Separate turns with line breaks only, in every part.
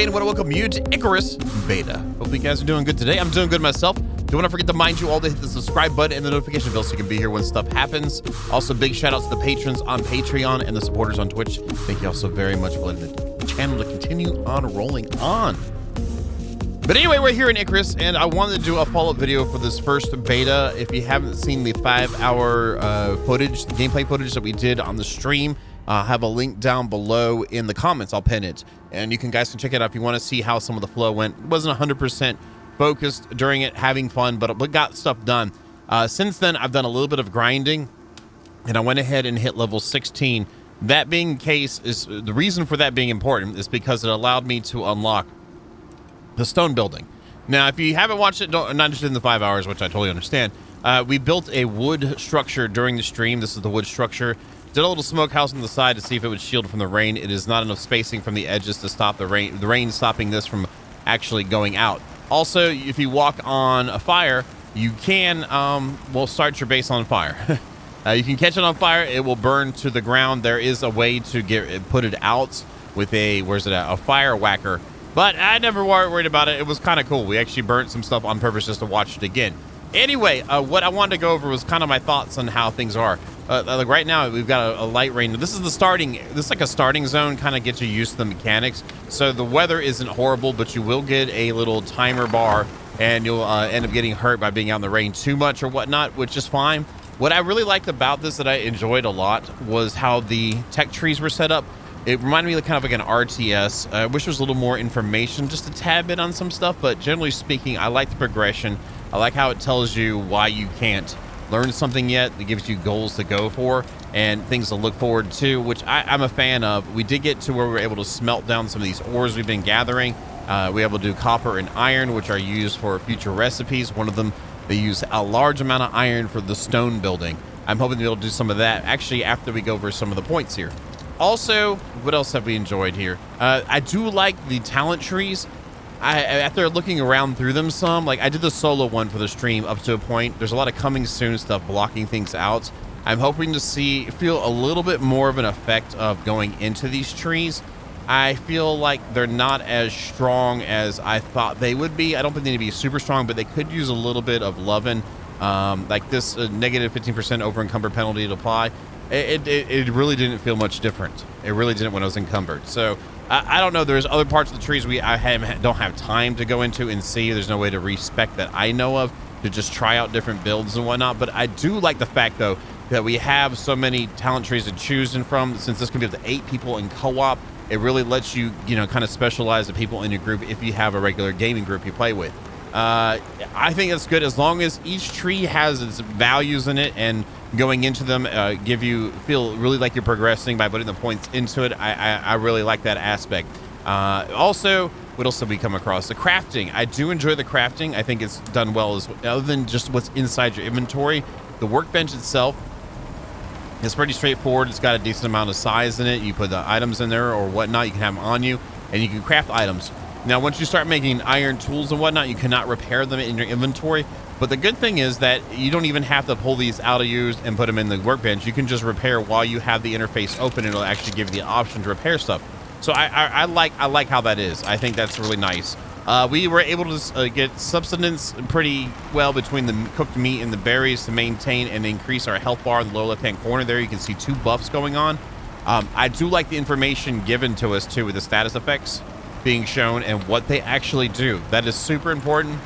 beta. I want to welcome you to Icarus beta. Hopefully you guys are doing good today. I'm doing good myself. Don't want to forget to mind you all to hit the subscribe button and the notification bell so you can be here when stuff happens. Also, big shout out to the patrons on Patreon and the supporters on Twitch. Thank you all so very much for letting the channel to continue on rolling on. But anyway, we're here in Icarus, and I wanted to do a follow-up video for this first beta. If you haven't seen the 5-hour footage, the gameplay footage that we did on the stream, I have a link down below in the comments. I'll pin it, and you guys can check it out if you want to see how some of the flow went. It wasn't 100% focused during it, having fun, but got stuff done. Since then, I've done a little bit of grinding, and I went ahead and hit level 16. That being the case, is the reason for that being important is because it allowed me to unlock the stone building. Now, if you haven't watched it, not interested in the 5 hours, which I totally understand, we built a wood structure during the stream. This is the wood structure. Did a little smokehouse on the side to see if it would shield from the rain. It is not enough spacing from the edges to stop the rain stopping this from actually going out. Also, if you walk on a fire, you can, well, start your base on fire. You can catch it on fire. It will burn to the ground. There is a way to put it out with a, where's it at? A fire whacker. But I never worried about it. It was kind of cool. We actually burnt some stuff on purpose just to watch it again. Anyway, what I wanted to go over was kind of my thoughts on how things are. Like right now, we've got a light rain. This is the starting. This is like a starting zone, kind of gets you used to the mechanics. So the weather isn't horrible, but you will get a little timer bar, and you'll end up getting hurt by being out in the rain too much or whatnot, which is fine. What I really liked about this that I enjoyed a lot was how the tech trees were set up. It reminded me of kind of like an RTS. I wish there was a little more information, just a tad bit on some stuff, but generally speaking, I like the progression. I like how it tells you why you can't learn something yet. It gives you goals to go for and things to look forward to, which I'm a fan of. We did get to where we were able to smelt down some of these ores we've been gathering. We were able to do copper and iron, which are used for future recipes. One of them, they use a large amount of iron for the stone building. I'm hoping to be able to do some of that actually after we go over some of the points here. Also, what else have we enjoyed here? I do like the talent trees. After looking around through them some, like I did the solo one for the stream up to a point. There's a lot of coming soon stuff blocking things out. I'm hoping to feel a little bit more of an effect of going into these trees. I feel like they're not as strong as I thought they would be. I don't think they need to be super strong, but they could use a little bit of loving. Like this negative 15% over encumber penalty to apply. It really didn't feel much different. It really didn't when I was encumbered. So I don't know. There's other parts of the trees I don't have time to go into and see. There's no way to respec that I know of to just try out different builds and whatnot. But I do like the fact, though, that we have so many talent trees to choose from. Since this can be up to 8 people in co-op, it really lets you, kind of specialize the people in your group if you have a regular gaming group you play with. I think that's good as long as each tree has its values in it, and going into them feel really like you're progressing by putting the points into it. I really like that aspect. Also, what else have we come across? The crafting. I do enjoy the crafting. I think it's done well, other than just what's inside your inventory. The workbench itself is pretty straightforward. It's got a decent amount of size in it. You put the items in there or whatnot, you can have them on you, and you can craft items. Now, once you start making iron tools and whatnot, you cannot repair them in your inventory. But the good thing is that you don't even have to pull these out of use and put them in the workbench. You can just repair while you have the interface open. It'll actually give you the option to repair stuff. So I like how that is. I think that's really nice. We were able to get subsistence pretty well between the cooked meat and the berries to maintain and increase our health bar in the lower left-hand corner there. You can see 2 buffs going on. I do like the information given to us, too, with the status effects being shown and what they actually do. That is super important.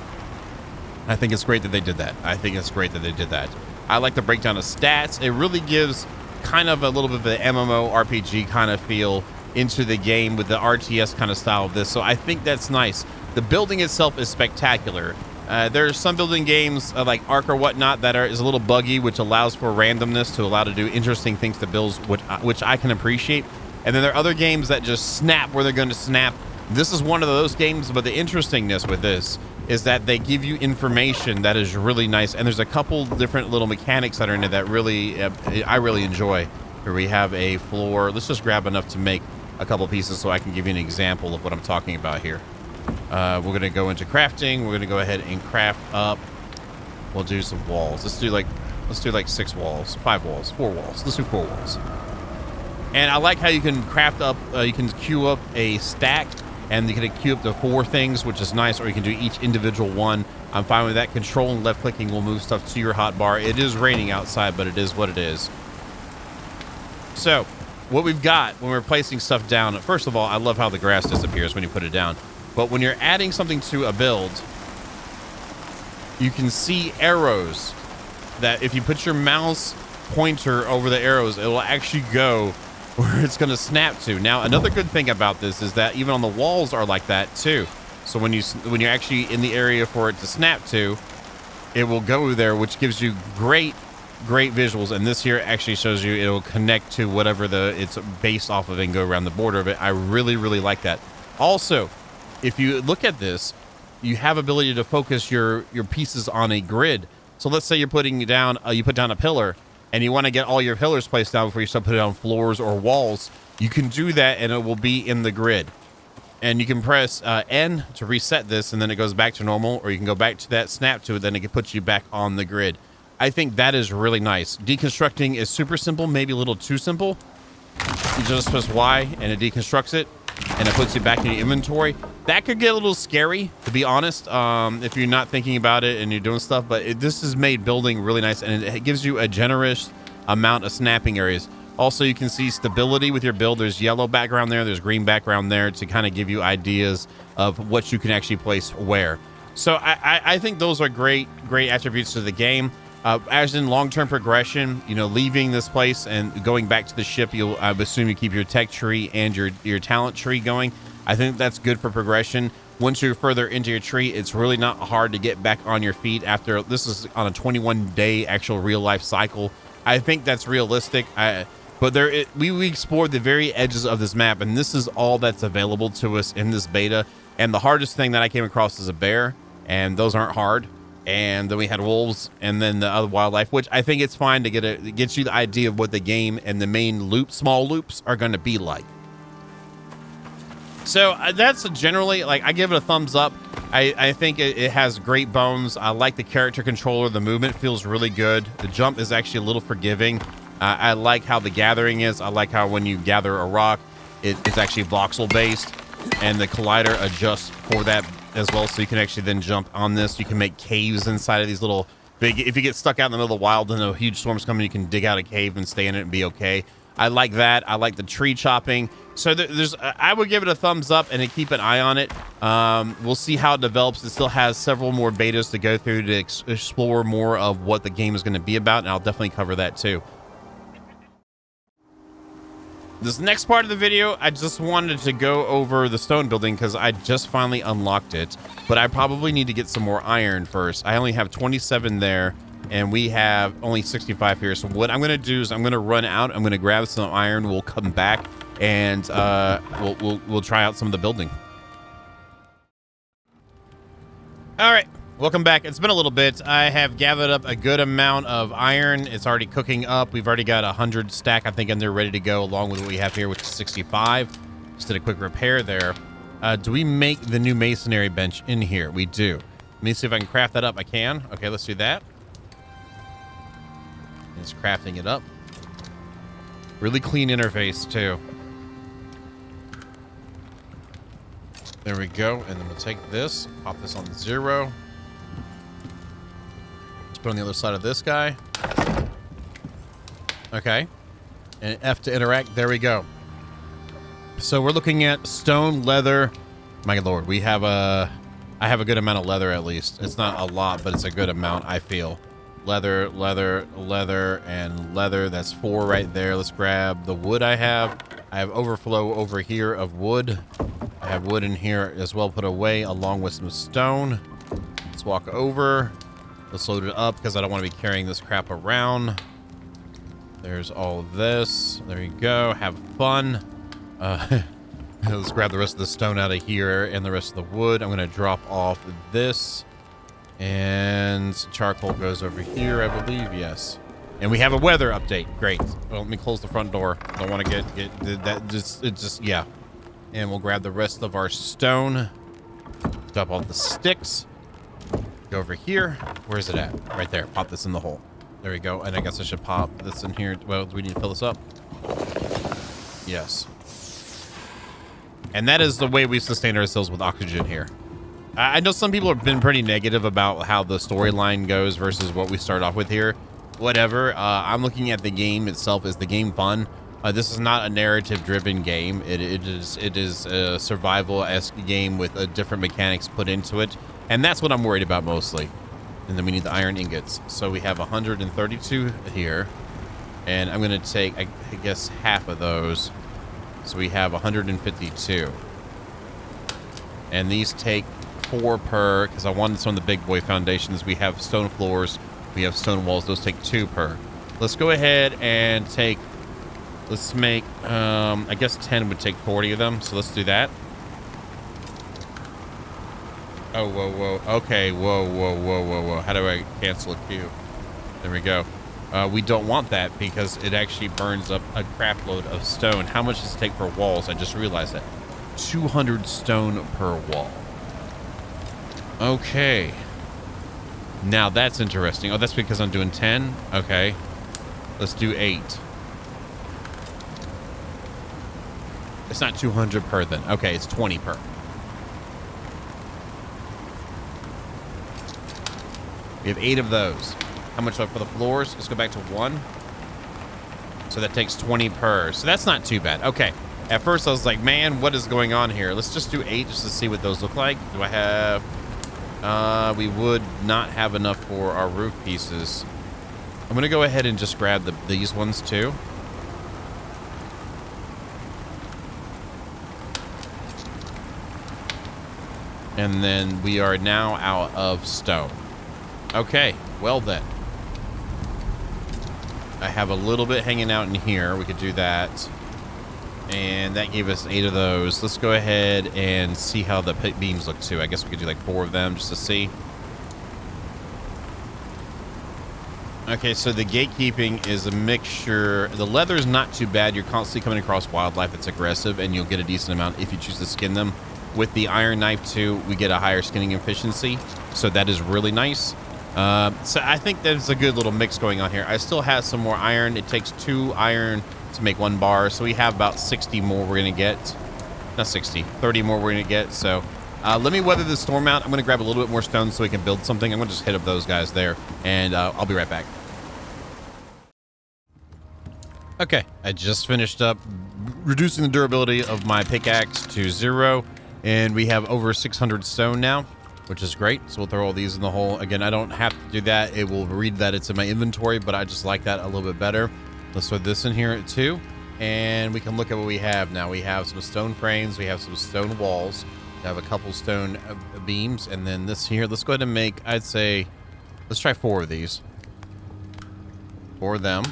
I think it's great that they did that. I like the breakdown of stats. It really gives kind of a little bit of an MMO RPG kind of feel into the game with the RTS kind of style of this. So I think that's nice. The building itself is spectacular. There are some building games like Ark or whatnot that is a little buggy, which allows for randomness to allow to do interesting things to builds, which I can appreciate. And then there are other games that just snap where they're going to snap. This is one of those games, but the interestingness with this is that they give you information that is really nice, and there's a couple different little mechanics that are in it that really I really enjoy. Here we have a floor. Let's just grab enough to make a couple pieces so I can give you an example of what I'm talking about here. We're going to go into crafting. We're going to go ahead and craft up. We'll do some walls. Let's do like 6 walls, 5 walls, 4 walls. Let's do 4 walls. And I like how you can craft up, you can queue up a stack and you can queue up to 4 things, which is nice, or you can do each individual one. I'm fine with that. Control and left clicking will move stuff to your hotbar. It is raining outside, but it is what it is. So what we've got when we're placing stuff down, first of all, I love how the grass disappears when you put it down. But when you're adding something to a build, you can see arrows that if you put your mouse pointer over the arrows, it will actually go where it's going to snap to. Now, another good thing about this is that even on the walls are like that too. So when you're actually in the area for it to snap to, it will go there, which gives you great visuals. And this here actually shows you it'll connect to whatever it's based off of and go around the border of it. I really like that. Also, if you look at this, you have ability to focus your pieces on a grid. So let's say you're putting down you put down a pillar, and you want to get all your pillars placed down before you start putting down floors or walls. You can do that, and it will be in the grid. And you can press N to reset this, and then it goes back to normal, or you can go back to that, snap to it, then it can put you back on the grid. I think that is really nice. Deconstructing is super simple, maybe a little too simple. You just press Y, and it deconstructs it, and it puts you back in your inventory. That could get a little scary, to be honest, if you're not thinking about it and you're doing stuff. But this has made building really nice, and it gives you a generous amount of snapping areas. Also, you can see stability with your build. There's yellow background there, there's green background there to kind of give you ideas of what you can actually place where. So I think those are great attributes to the game. As in long-term progression, you know, leaving this place and going back to the ship, I assume you keep your tech tree and your talent tree going. I think that's good for progression. Once you're further into your tree, it's really not hard to get back on your feet after this is on a 21-day actual real-life cycle. I think that's realistic. But we explored the very edges of this map, and this is all that's available to us in this beta. And the hardest thing that I came across is a bear, and those aren't hard. And then we had wolves, and then the other wildlife, which I think it's fine to get you the idea of what the game and the main small loops are going to be like. So that's generally, like, I give it a thumbs up. I think it has great bones. I like the character controller. The movement feels really good. The jump is actually a little forgiving. I like how the gathering is. I like how when you gather a rock, it's actually voxel based, and the collider adjusts for that as well. So you can actually then jump on this. You can make caves inside of these little big, if you get stuck out in the middle of the wild and a huge storm's coming, you can dig out a cave and stay in it and be okay. I like that. I like the tree chopping. So I would give it a thumbs up and keep an eye on it. We'll see how it develops. It still has several more betas to go through to explore more of what the game is going to be about, and I'll definitely cover that too. This next part of the video, I just wanted to go over the stone building because I just finally unlocked it, but I probably need to get some more iron first. I only have 27 there, and we have only 65 here. So what I'm going to do is I'm going to run out. I'm going to grab some iron. We'll come back, and we'll try out some of the building. All right. Welcome back. It's been a little bit. I have gathered up a good amount of iron. It's already cooking up. We've already got 100 stack, I think, and they're ready to go along with what we have here, which is 65. Just did a quick repair there. Do we make the new masonry bench in here? We do. Let me see if I can craft that up. I can. Okay, let's do that. It's crafting it up. Really clean interface, too. There we go. And then we'll take this, pop this on 0. Put on the other side of this guy. Okay. And F to interact. There we go. So we're looking at stone, leather. My lord, I have a good amount of leather at least. It's not a lot, but it's a good amount, I feel. Leather, leather, leather, and leather. That's 4 right there. Let's grab the wood I have. I have overflow over here of wood. I have wood in here as well put away along with some stone. Let's walk over. Let's load it up because I don't want to be carrying this crap around. There's all of this. There you go. Have fun. Let's grab the rest of the stone out of here and the rest of the wood. I'm going to drop off this. And charcoal goes over here, I believe. Yes. And we have a weather update. Great. Well, let me close the front door. Don't want to get that. Yeah. And we'll grab the rest of our stone. Drop all the sticks. Go over here. Where is it at? Right there. Pop this in the hole. There we go. And I guess I should pop this in here. Well, do we need to fill this up? Yes. And that is the way we sustain ourselves with oxygen here. I know some people have been pretty negative about how the storyline goes versus what we start off with here. Whatever. I'm looking at the game itself. Is the game fun? This is not a narrative-driven game. It is a survival-esque game with different mechanics put into it, and that's what I'm worried about mostly. And then we need the iron ingots. So we have 132 here, and I'm going to take, I guess, half of those. So we have 152, and these take 4 per, because I wanted some of the big boy foundations. We have stone floors, we have stone walls. Those take 2 per. Let's go ahead and take, let's make, I guess 10 would take 40 of them. So let's do that. Oh, whoa, whoa. Okay, whoa, whoa, whoa, whoa, whoa. How do I cancel a queue? There we go. We don't want that because it actually burns up a crap load of stone. How much does it take for walls? I just realized that. 200 stone per wall. Okay. Now that's interesting. Oh, that's because I'm doing 10? Okay. Let's do 8. It's not 200 per then. Okay, it's 20 per. We have 8 of those. How much for the floors? Let's go back to 1. So that takes 20 per. So that's not too bad. Okay. At first I was like, man, what is going on here? Let's just do 8 just to see what those look like. Do I have... we would not have enough for our roof pieces. I'm going to go ahead and just grab these ones too. And then we are now out of stone. Okay, well then. I have a little bit hanging out in here. We could do that. And that gave us 8 of those. Let's go ahead and see how the beams look too. I guess we could do like 4 of them just to see. Okay, so the gatekeeping is a mixture. The leather's not too bad. You're constantly coming across wildlife that's aggressive, and you'll get a decent amount if you choose to skin them. With the iron knife too, we get a higher skinning efficiency. So that is really nice. So I think there's a good little mix going on here. I still have some more iron. It takes 2 iron to make 1 bar. So we have about 60 more we're going to get. Not 60, 30 more we're going to get. So let me weather the storm out. I'm going to grab a little bit more stone so we can build something. I'm going to just hit up those guys there, and I'll be right back. Okay, I just finished up reducing the durability of my pickaxe to 0, and we have over 600 stone now, which is great. So we'll throw all these in the hole. Again, I don't have to do that. It will read that it's in my inventory, but I just like that a little bit better. Let's throw this in here too, and we can look at what we have now. We have some stone frames. We have some stone walls. We have a couple stone beams, and then this here. Let's go ahead and make, I'd say, let's try 4 of these. 4 of them.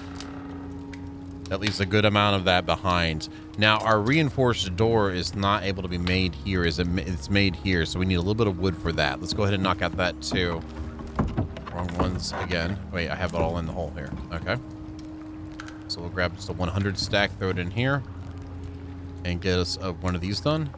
That leaves a good amount of that behind. Now, our reinforced door is not able to be made here. It's made here, so we need a little bit of wood for that. Let's go ahead and knock out that too. Wrong ones again. Wait, I have it all in the hole here. Okay. So we'll grab just a 100 stack, throw it in here, and get us one of these done.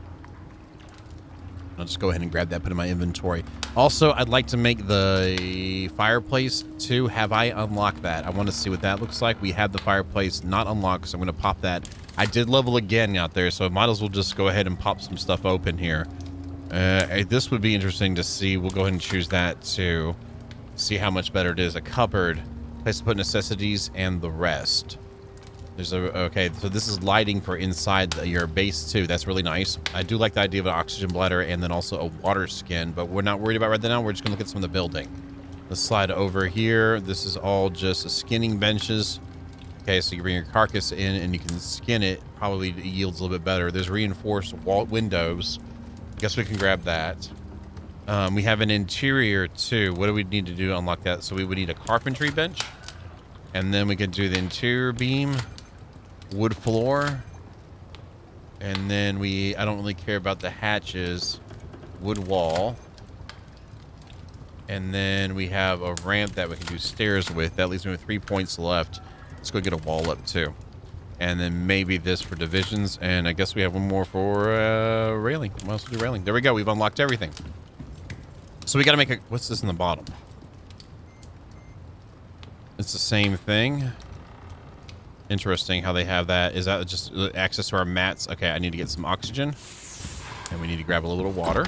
I'll just go ahead and grab that, put it in my inventory. Also, I'd like to make the fireplace too. Have I unlocked that? I want to see what that looks like. We have the fireplace not unlocked, so I'm going to pop that. I did level again out there, so I might as well just go ahead and pop some stuff open here. This would be interesting to see. We'll go ahead and choose that to see how much better it is. A cupboard, place to put necessities, and the rest. There's okay, so this is lighting for inside your base too. That's really nice. I do like the idea of an oxygen bladder and then also a water skin, but we're not worried about right now. We're just gonna look at some of the building. Let's slide over here. This is all just skinning benches. Okay, so you bring your carcass in and you can skin it. Probably yields a little bit better. There's reinforced wall windows. I guess we can grab that. We have an interior too. What do we need to do to unlock that? So we would need a carpentry bench, and then we could do the interior beam. Wood floor, and then I don't really care about the hatches. Wood wall, and then we have a ramp that we can do stairs with. That leaves me with 3 points left. Let's go get a wall up too, and then maybe this for divisions, and I guess we have one more for railing. What else do railing? There we go. We've unlocked everything. So we got to make a, what's this in the bottom? It's the same thing. Interesting how they have that. Is that just access to our mats? Okay, I need to get some oxygen. And we need to grab a little water.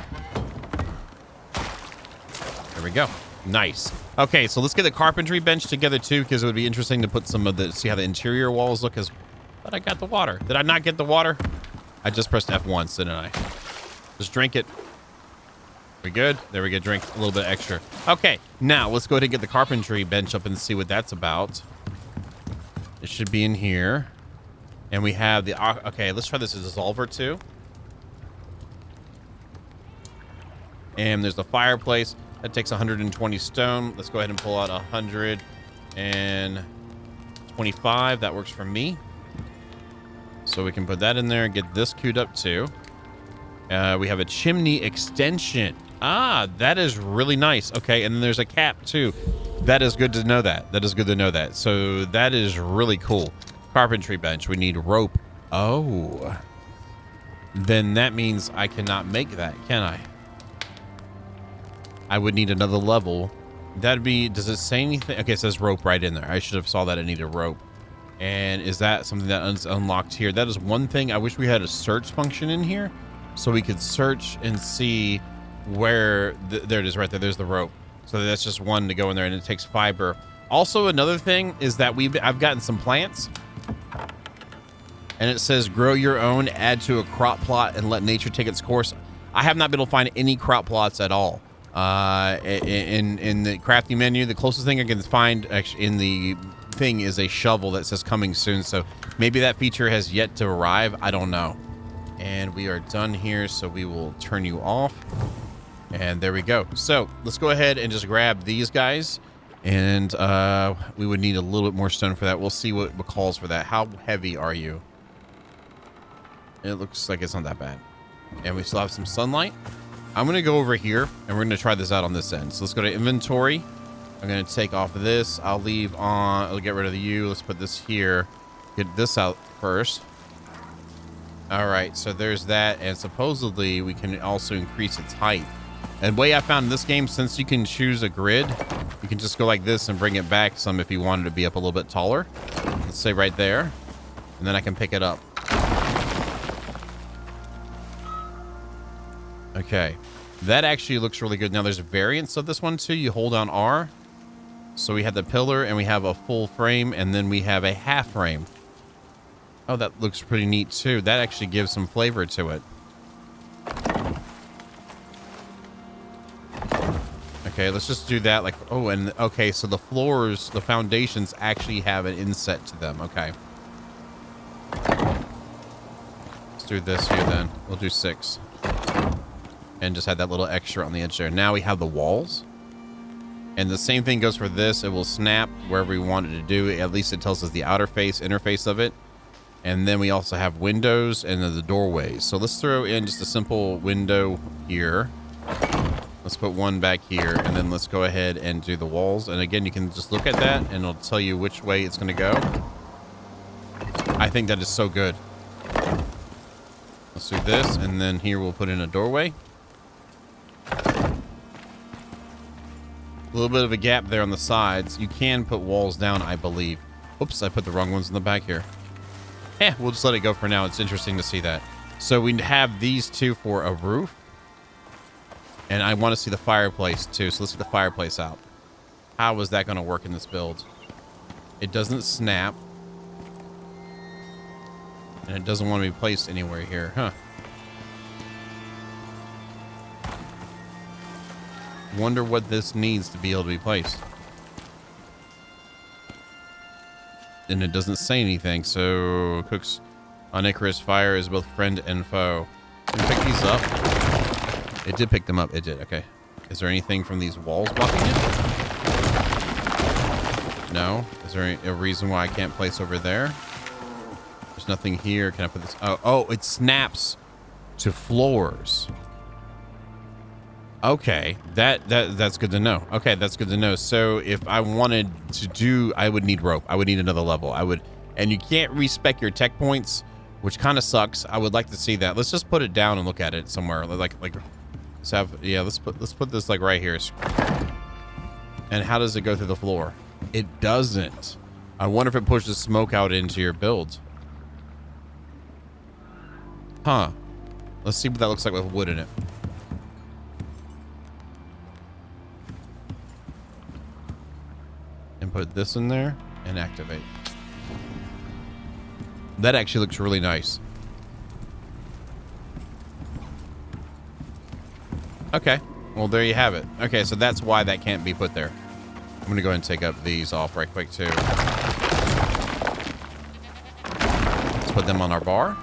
There we go. Nice. Okay, so let's get the carpentry bench together too, because it would be interesting to put some of the, see how the interior walls look. But I got the water. Did I not get the water? I just pressed F once, didn't I? Just drink it. We good? There we go. Drink a little bit extra. Okay, now let's go ahead and get the carpentry bench up and see what that's about. It should be in here. And we have the, okay, let's try this as a dissolver too. And there's the fireplace. That takes 120 stone. Let's go ahead and pull out 125. That works for me. So we can put that in there and get this queued up too. We have a chimney extension. Ah, that is really nice. Okay, and then there's a cap too. That is good to know that. That is good to know that. So that is really cool. Carpentry bench. We need rope. Oh. Then that means I cannot make that, can I? I would need another level. That'd be, does it say anything? Okay, it says rope right in there. I should have saw that I needed rope. And is that something that is unlocked here? That is one thing. I wish we had a search function in here so we could search and see where, there it is right there. There's the rope. So that's just one to go in there, and it takes fiber. Also, another thing is that I've gotten some plants, and it says grow your own, add to a crop plot, and let nature take its course. I have not been able to find any crop plots at all. In the crafting menu, the closest thing I can find actually in the thing is a shovel that says coming soon. So maybe that feature has yet to arrive. I don't know. And we are done here. So we will turn you off. And there we go. So let's go ahead and just grab these guys. And we would need a little bit more stone for that. We'll see what calls for that. How heavy are you? It looks like it's not that bad. And we still have some sunlight. I'm going to go over here and we're going to try this out on this end. So let's go to inventory. I'm going to take off of this. I'll leave on, I'll get rid of the U. Let's put this here. Get this out first. All right. So there's that. And supposedly we can also increase its height. And the way I found in this game, since you can choose a grid, you can just go like this and bring it back some if you wanted to be up a little bit taller. Let's say right there. And then I can pick it up. Okay, that actually looks really good. Now there's variants of this one too. You hold down R. So we have the pillar and we have a full frame and then we have a half frame. Oh, that looks pretty neat too. That actually gives some flavor to it. Okay, let's just do that. Like, oh, and okay, so the floors, the foundations actually have an inset to them. Okay. Let's do this here then. We'll do 6. And just had that little extra on the edge there. Now we have the walls. And the same thing goes for this. It will snap wherever we want it to do. At least it tells us the outer interface of it. And then we also have windows and then the doorways. So let's throw in just a simple window here. Let's put one back here. And then let's go ahead and do the walls. And again, you can just look at that and it'll tell you which way it's going to go. I think that is so good. Let's do this. And then here we'll put in a doorway. A little bit of a gap there on the sides. You can put walls down, I believe. Oops, I put the wrong ones in the back here. We'll just let it go for now. It's interesting to see that. So we have these two for a roof. And I want to see the fireplace too. So let's get the fireplace out. How is that going to work in this build? It doesn't snap. And it doesn't want to be placed anywhere here, huh? Wonder what this needs to be able to be placed. And it doesn't say anything, so cooks on Icarus. Fire is both friend and foe. Can we pick these up? It did pick them up. It did. Okay. Is there anything from these walls blocking it? No. Is there a reason why I can't place over there? There's nothing here. Can I put this? Oh, it snaps to floors. Okay, that's good to know. Okay, that's good to know. So if I wanted to do, I would need rope. I would need another level. And you can't respec your tech points, which kind of sucks. I would like to see that. Let's just put it down and look at it somewhere. Like let's have, yeah, let's put this like right here. And how does it go through the floor? It doesn't. I wonder if it pushes smoke out into your build. Huh. Let's see what that looks like with wood in it. And put this in there and activate. That actually looks really nice. Okay. Well, there you have it. Okay, so that's why that can't be put there. I'm going to go ahead and take up these off right quick, too. Let's put them on our bar.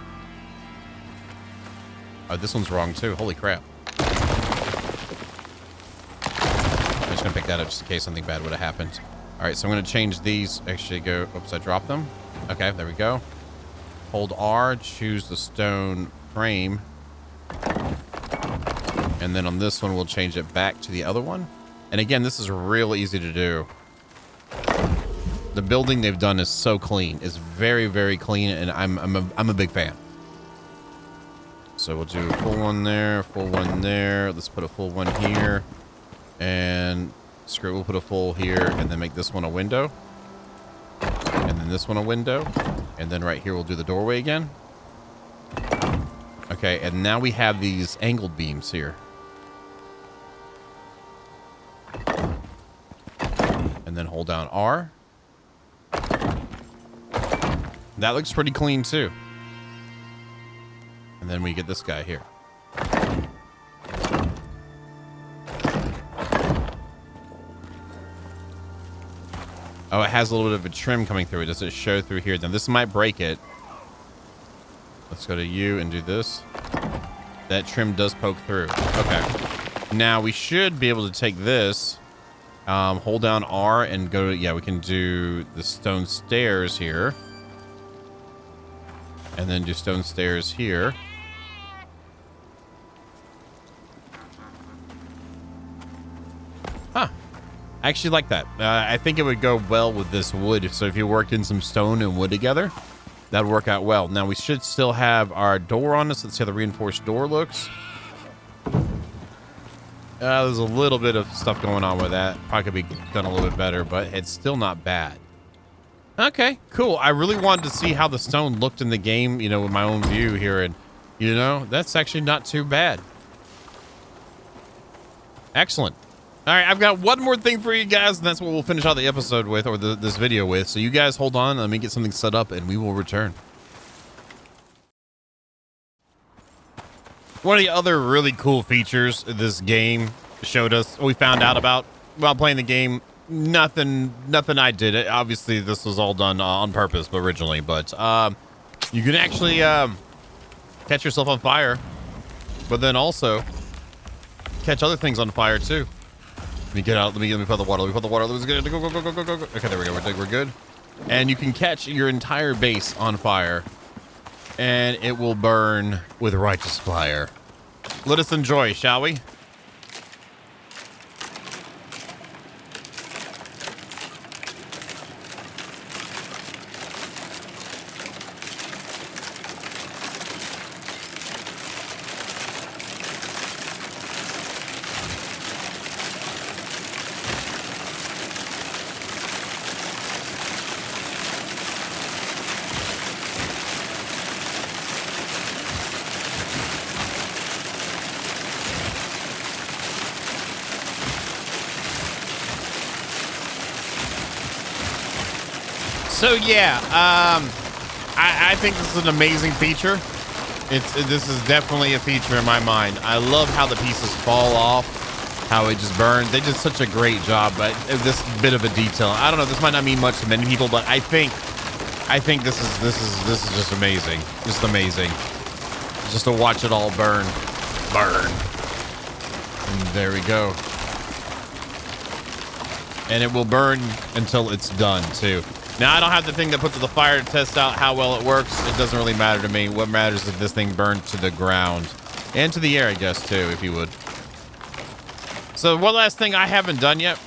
Oh, this one's wrong, too. Holy crap. I'm just going to pick that up just in case something bad would have happened. All right, so I'm going to change these. Actually, go... Oops, I dropped them. Okay, there we go. Hold R, choose the stone frame. And then on this one, we'll change it back to the other one. And again, this is real easy to do. The building they've done is so clean. It's very, very clean, and I'm a big fan. So we'll do a full one there, full one there. Let's put a full one here. And screw it, we'll put a full here, and then make this one a window. And then this one a window. And then right here, we'll do the doorway again. Okay, and now we have these angled beams here. And then hold down R. That looks pretty clean too. And then we get this guy here. Oh, it has a little bit of a trim coming through it. Does it show through here? Now this might break it. Let's go to U and do this. That trim does poke through. Okay. Now we should be able to take this, hold down R and go to, yeah, we can do the stone stairs here. And then do stone stairs here. Huh. I actually like that. I think it would go well with this wood. So if you worked in some stone and wood together, that'd work out well. Now we should still have our door on us. Let's see how the reinforced door looks. There's a little bit of stuff going on with that. Probably could be done a little bit better, but it's still not bad. Okay, cool. I really wanted to see how the stone looked in the game, you know, with my own view here. And, you know, that's actually not too bad. Excellent. All right, I've got one more thing for you guys, and that's what we'll finish out the episode with, or this video with. So you guys hold on. Let me get something set up, and we will return. One of the other really cool features this game showed us, we found out about while playing the game, nothing I did. Obviously, this was all done on purpose originally, but you can actually catch yourself on fire, but then also catch other things on fire too. Let me get out. Let me put the water. Let me put the water. Let's get it. Go. Okay, there we go. We're good. And you can catch your entire base on fire, and it will burn with righteous fire. Let us enjoy, shall we? So yeah, I think this is an amazing feature. This is definitely a feature in my mind. I love how the pieces fall off, how it just burns. They did such a great job, but this bit of a detail. I don't know. This might not mean much to many people, but I think this is just amazing. Just amazing. Just to watch it all burn. And there we go. And it will burn until it's done too. Now, I don't have the thing that puts the fire to test out how well it works. It doesn't really matter to me. What matters is if this thing burned to the ground. And to the air, I guess, too, if you would. So, one last thing I haven't done yet.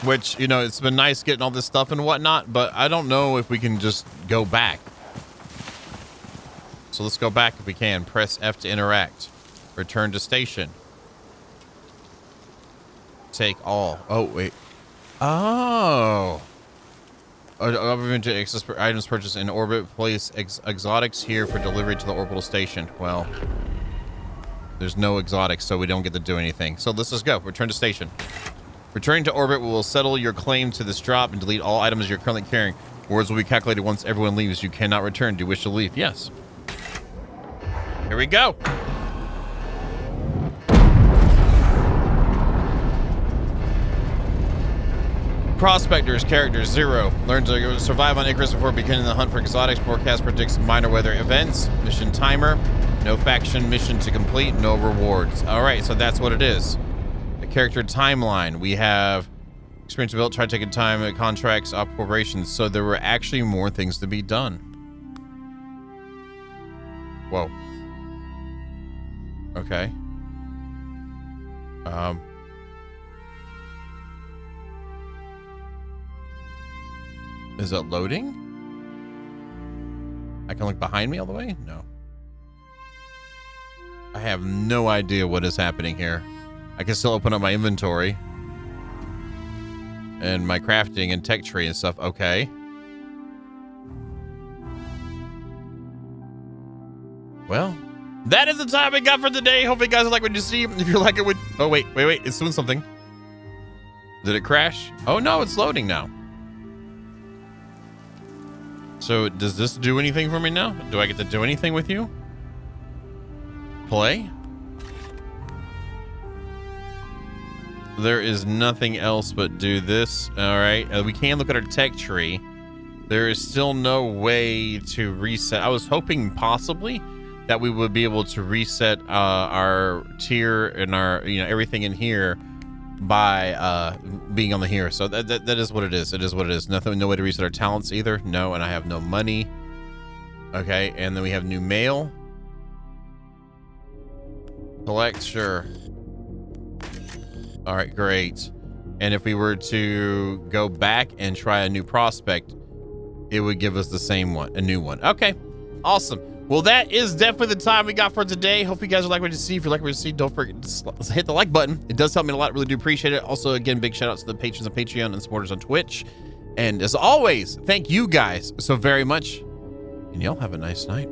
Which, you know, it's been nice getting all this stuff and whatnot. But I don't know if we can just go back. So, let's go back if we can. Press F to interact. Return to station. Take all. Oh, wait. Oh. Items purchased in orbit. Place exotics here for delivery to the orbital station. Well, There's no exotics, so we don't get to do anything. So let's just go. Return to station. Returning to orbit will settle your claim to this drop and delete all items you're currently carrying. Rewards will be calculated once everyone leaves. You cannot return. Do you wish to leave? Yes. Here we go. Prospectors, character 0. Learn to survive on Icarus before beginning the hunt for exotics. Forecast predicts minor weather events. Mission timer. No faction mission to complete. No rewards. All right, so that's what it is. The character timeline. We have experience built, try taking time, contracts, operations. So there were actually more things to be done. Whoa. Okay. Is it loading? I can look behind me all the way? No. I have no idea what is happening here. I can still open up my inventory and my crafting and tech tree and stuff. Okay. Well, that is the time we got for today. Hope you guys like what you see. If you like it, would. Oh, wait. It's doing something. Did it crash? Oh, no, it's loading now. So does this do anything for me now? Do I get to do anything with you? Play? There is nothing else but do this. All right. We can look at our tech tree. There is still no way to reset. I was hoping possibly that we would be able to reset our tier and our, everything in here by being on the here. So that is what it is. It is what it is. Nothing, no way to reset our talents either. No, and I have no money. Okay, and then we have new mail. Collect, sure. All right, great. And if we were to go back and try a new prospect, it would give us the same one, a new one. Okay, awesome. Well, that is definitely the time we got for today. Hope you guys like what you see. If you like what you see, don't forget to hit the like button. It does help me a lot. Really do appreciate it. Also, again, big shout out to the patrons on Patreon and supporters on Twitch. And as always, thank you guys so very much. And y'all have a nice night.